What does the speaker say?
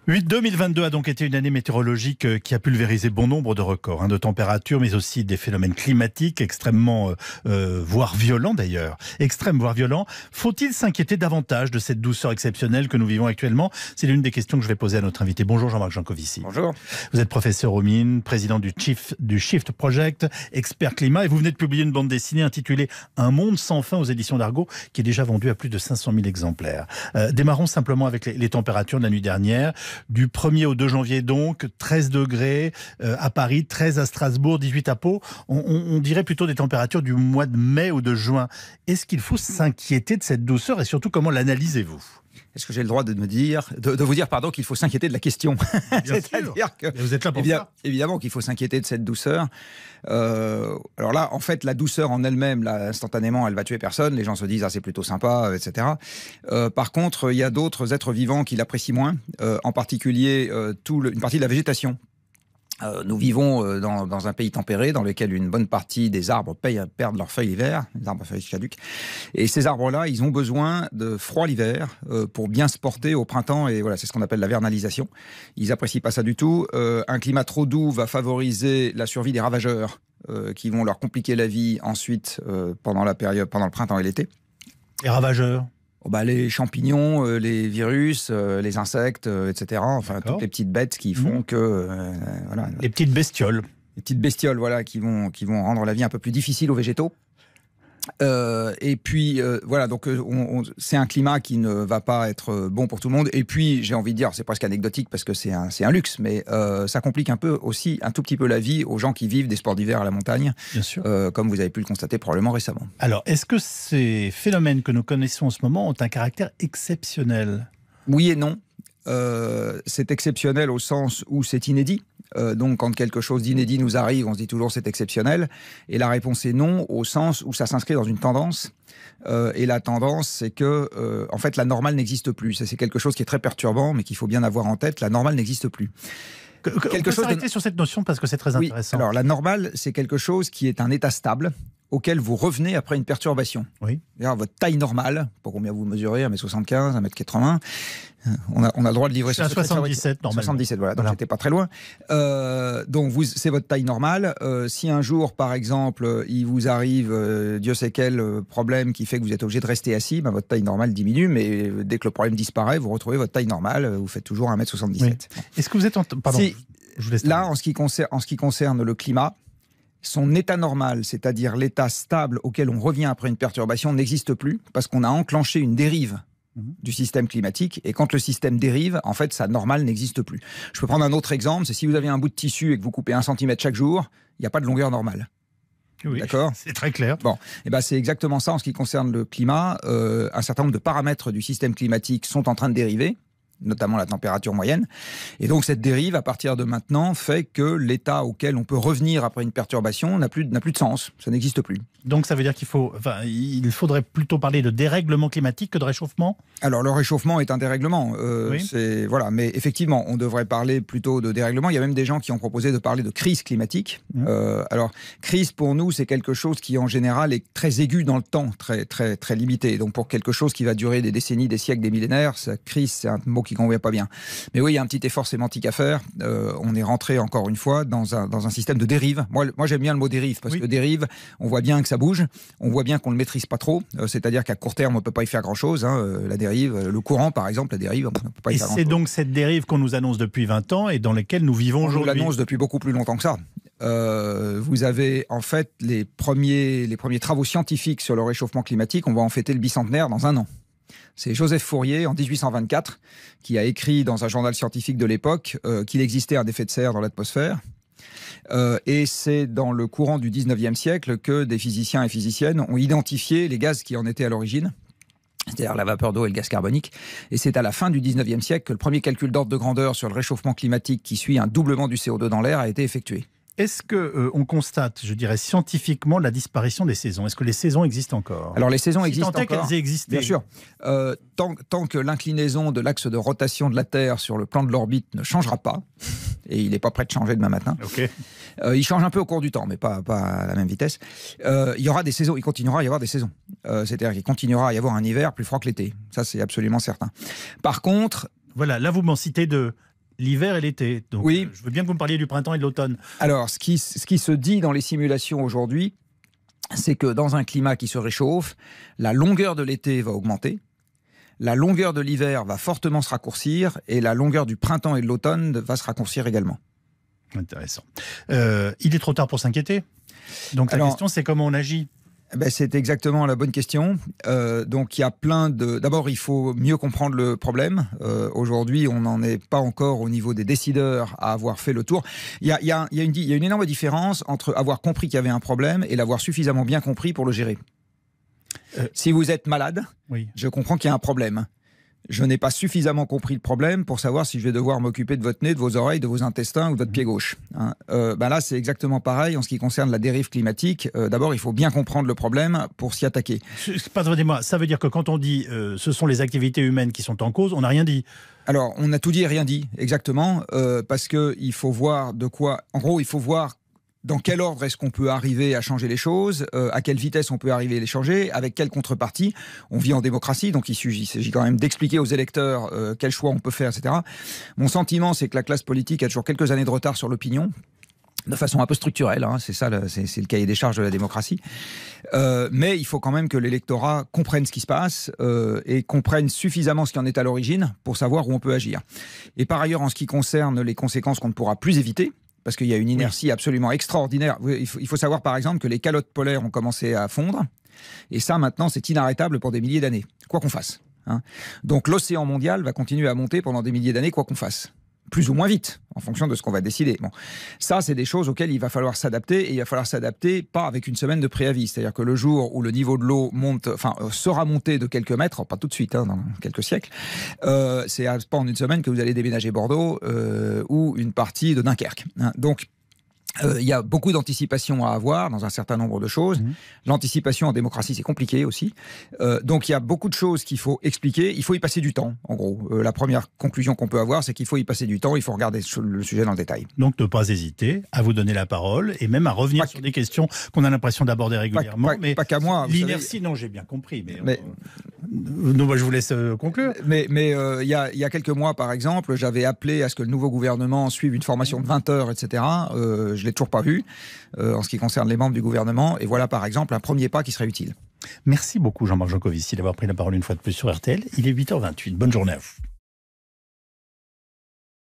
2022 a donc été une année météorologique qui a pulvérisé bon nombre de records, de température, mais aussi des phénomènes climatiques extrêmement, voire violents d'ailleurs. Extrêmes, voire violents. Faut-il s'inquiéter davantage de cette douceur exceptionnelle que nous vivons actuellement? C'est l'une des questions que je vais poser à notre invité. Bonjour Jean-Marc Jancovici. Bonjour. Vous êtes professeur aux Mines, président du Shift Project, expert climat, et vous venez de publier une bande dessinée intitulée Un monde sans fin aux éditions d'Argo, qui est déjà vendue à plus de 500 000 exemplaires. Démarrons simplement avec les températures de la nuit dernière. Du 1er au 2 janvier donc, 13 degrés à Paris, 13 à Strasbourg, 18 à Pau. On dirait plutôt des températures du mois de mai ou de juin. Est-ce qu'il faut s'inquiéter de cette douceur et surtout comment l'analysez-vous ? Est-ce que j'ai le droit de vous dire qu'il faut s'inquiéter de la question? C'est-à-dire que vous êtes là pour ça. Évidemment qu'il faut s'inquiéter de cette douceur. Alors là, en fait, la douceur en elle-même, là, instantanément, elle va tuer personne. Les gens se disent, ah, c'est plutôt sympa, etc. Par contre, il y a d'autres êtres vivants qui l'apprécient moins, en particulier une partie de la végétation. Nous vivons dans un pays tempéré dans lequel une bonne partie des arbres perdent leurs feuilles l'hiver, les arbres à feuilles caduques. Et ces arbres-là, ils ont besoin de froid l'hiver pour bien se porter au printemps. Et voilà, c'est ce qu'on appelle la vernalisation. Ils apprécient pas ça du tout. Un climat trop doux va favoriser la survie des ravageurs qui vont leur compliquer la vie ensuite pendant le printemps et l'été. Les ravageurs? Les champignons, les virus, les insectes, etc. Enfin, toutes les petites bêtes qui font que... voilà. Les petites bestioles. Les petites bestioles, voilà, qui vont rendre la vie un peu plus difficile aux végétaux. Et puis, voilà, donc c'est un climat qui ne va pas être bon pour tout le monde. Et puis, j'ai envie de dire, c'est presque anecdotique parce que c'est un luxe, mais ça complique un tout petit peu la vie aux gens qui vivent des sports d'hiver à la montagne. Bien sûr. Comme vous avez pu le constater probablement récemment. Alors, est-ce que ces phénomènes que nous connaissons en ce moment ont un caractère exceptionnel? Oui et non. C'est exceptionnel au sens où c'est inédit. Donc quand quelque chose d'inédit nous arrive, on se dit toujours c'est exceptionnel. Et la réponse est non, au sens où ça s'inscrit dans une tendance. Et la tendance, c'est que en fait, la normale n'existe plus. Ça, c'est quelque chose qui est très perturbant, mais qu'il faut bien avoir en tête. La normale n'existe plus. On peut s'arrêter sur cette notion parce que c'est très intéressant. Alors la normale, c'est quelque chose qui est un état stable auquel vous revenez après une perturbation. Oui. Alors, votre taille normale, pour combien vous mesurez, 1m75, 1m80, on a le droit de livrer sur 77 normalement. 77, voilà, donc j'étais pas très loin. Donc c'est votre taille normale. Si un jour, par exemple, il vous arrive, Dieu sait quel problème qui fait que vous êtes obligé de rester assis, votre taille normale diminue, mais dès que le problème disparaît, vous retrouvez votre taille normale, vous faites toujours 1m77. Oui. Est-ce que vous êtes Pardon, je vous laisse là, en ce qui concerne le climat, son état normal, c'est-à-dire l'état stable auquel on revient après une perturbation, n'existe plus parce qu'on a enclenché une dérive du système climatique. Et quand le système dérive, en fait, sa normale n'existe plus. Je peux prendre un autre exemple, c'est si vous avez un bout de tissu et que vous coupez 1 cm chaque jour, il n'y a pas de longueur normale. Oui, d'accord, c'est très clair. Bon, et c'est exactement ça en ce qui concerne le climat. Un certain nombre de paramètres du système climatique sont en train de dériver, notamment la température moyenne. Et donc cette dérive, à partir de maintenant, fait que l'état auquel on peut revenir après une perturbation n'a plus de sens. Ça n'existe plus. Donc ça veut dire il faudrait plutôt parler de dérèglement climatique que de réchauffement? Alors le réchauffement est un dérèglement. Oui. Voilà, mais effectivement, on devrait parler plutôt de dérèglement. Il y a même des gens qui ont proposé de parler de crise climatique. Alors, crise pour nous, c'est quelque chose qui en général est très aigu dans le temps, très, très, très limité. Donc pour quelque chose qui va durer des décennies, des siècles, des millénaires, crise, c'est un mot qui convient pas bien. Mais oui, il y a un petit effort sémantique à faire. On est rentré encore une fois dans un système de dérive. Moi j'aime bien le mot dérive parce que dérive, on voit bien que ça bouge, on voit bien qu'on ne le maîtrise pas trop. C'est-à-dire qu'à court terme, on ne peut pas y faire grand-chose. La dérive, le courant par exemple, la dérive, on ne peut pas y faire grand-chose. Et c'est donc cette dérive qu'on nous annonce depuis 20 ans et dans laquelle nous vivons aujourd'hui. On nous l'annonce depuis beaucoup plus longtemps que ça. Vous avez en fait les premiers travaux scientifiques sur le réchauffement climatique. On va en fêter le bicentenaire dans 1 an. C'est Joseph Fourier, en 1824, qui a écrit dans un journal scientifique de l'époque qu'il existait un effet de serre dans l'atmosphère. Et c'est dans le courant du 19e siècle que des physiciens et physiciennes ont identifié les gaz qui en étaient à l'origine, c'est-à-dire la vapeur d'eau et le gaz carbonique. Et c'est à la fin du 19e siècle que le premier calcul d'ordre de grandeur sur le réchauffement climatique qui suit un doublement du CO2 dans l'air a été effectué. Est-ce qu'on constate, je dirais scientifiquement, la disparition des saisons? Est-ce que les saisons existent encore? Alors les saisons existent encore. Qu'elles aient existé. Bien sûr. Tant que l'inclinaison de l'axe de rotation de la Terre sur le plan de l'orbite ne changera pas, et il n'est pas prêt de changer demain matin. Okay. Il change un peu au cours du temps, mais pas à la même vitesse. Il y aura des saisons, il continuera à y avoir des saisons. C'est-à-dire qu'il continuera à y avoir un hiver plus froid que l'été. Ça, c'est absolument certain. Par contre... Voilà, là vous m'en citez deux. l'hiver et l'été. Donc, oui. Je veux bien que vous me parliez du printemps et de l'automne. Alors, ce qui se dit dans les simulations aujourd'hui, c'est que dans un climat qui se réchauffe, la longueur de l'été va augmenter, la longueur de l'hiver va fortement se raccourcir et la longueur du printemps et de l'automne va se raccourcir également. Intéressant. Il est trop tard pour s'inquiéter. Donc la question, c'est comment on agit. C'est exactement la bonne question. Donc il y a plein de... D'abord, il faut mieux comprendre le problème. Aujourd'hui, on n'en est pas encore au niveau des décideurs à avoir fait le tour. Il y a une énorme différence entre avoir compris qu'il y avait un problème et l'avoir suffisamment bien compris pour le gérer. Si vous êtes malade, oui. Je comprends qu'il y a un problème. Je n'ai pas suffisamment compris le problème pour savoir si je vais devoir m'occuper de votre nez, de vos oreilles, de vos intestins ou de votre pied gauche. Là, c'est exactement pareil en ce qui concerne la dérive climatique. D'abord, il faut bien comprendre le problème pour s'y attaquer. Pardonnez-moi, ça veut dire que quand on dit ce sont les activités humaines qui sont en cause, on n'a rien dit. Alors, on a tout dit et rien dit, exactement, parce qu'il faut voir de quoi... En gros, il faut voir dans quel ordre est-ce qu'on peut arriver à changer les choses, à quelle vitesse on peut arriver à les changer, avec quelle contrepartie. On vit en démocratie, donc il s'agit quand même d'expliquer aux électeurs quels choix on peut faire, etc. Mon sentiment, c'est que la classe politique a toujours quelques années de retard sur l'opinion, de façon un peu structurelle, c'est ça, c'est le cahier des charges de la démocratie. Mais il faut quand même que l'électorat comprenne ce qui se passe et comprenne suffisamment ce qui en est à l'origine pour savoir où on peut agir. Et par ailleurs, en ce qui concerne les conséquences qu'on ne pourra plus éviter, parce qu'il y a une inertie absolument extraordinaire. Il faut savoir par exemple que les calottes polaires ont commencé à fondre, et ça maintenant c'est inarrêtable pour des milliers d'années, quoi qu'on fasse. Donc l'océan mondial va continuer à monter pendant des milliers d'années, quoi qu'on fasse. Plus ou moins vite, en fonction de ce qu'on va décider. Bon. Ça, c'est des choses auxquelles il va falloir s'adapter, et il va falloir s'adapter pas avec une semaine de préavis. C'est-à-dire que le jour où le niveau de l'eau sera monté de quelques mètres, pas tout de suite, dans quelques siècles, c'est pas en une semaine que vous allez déménager Bordeaux ou une partie de Dunkerque. Donc, il y a beaucoup d'anticipation à avoir dans un certain nombre de choses. L'anticipation en démocratie, c'est compliqué aussi. Donc il y a beaucoup de choses qu'il faut expliquer. Il faut y passer du temps, en gros. La première conclusion qu'on peut avoir, c'est qu'il faut y passer du temps. Il faut regarder le sujet dans le détail. Donc ne pas hésiter à vous donner la parole et même à revenir sur des questions qu'on a l'impression d'aborder régulièrement. Pas qu'à moi. L'inertie, non, j'ai bien compris. Non, je vous laisse conclure. Mais il y a quelques mois, par exemple, j'avais appelé à ce que le nouveau gouvernement suive une formation de 20 heures, etc. Je ne l'ai toujours pas vu en ce qui concerne les membres du gouvernement. Et voilà, par exemple, un premier pas qui serait utile. Merci beaucoup, Jean-Marc Jancovici, d'avoir pris la parole une fois de plus sur RTL. Il est 8h28. Bonne journée à vous.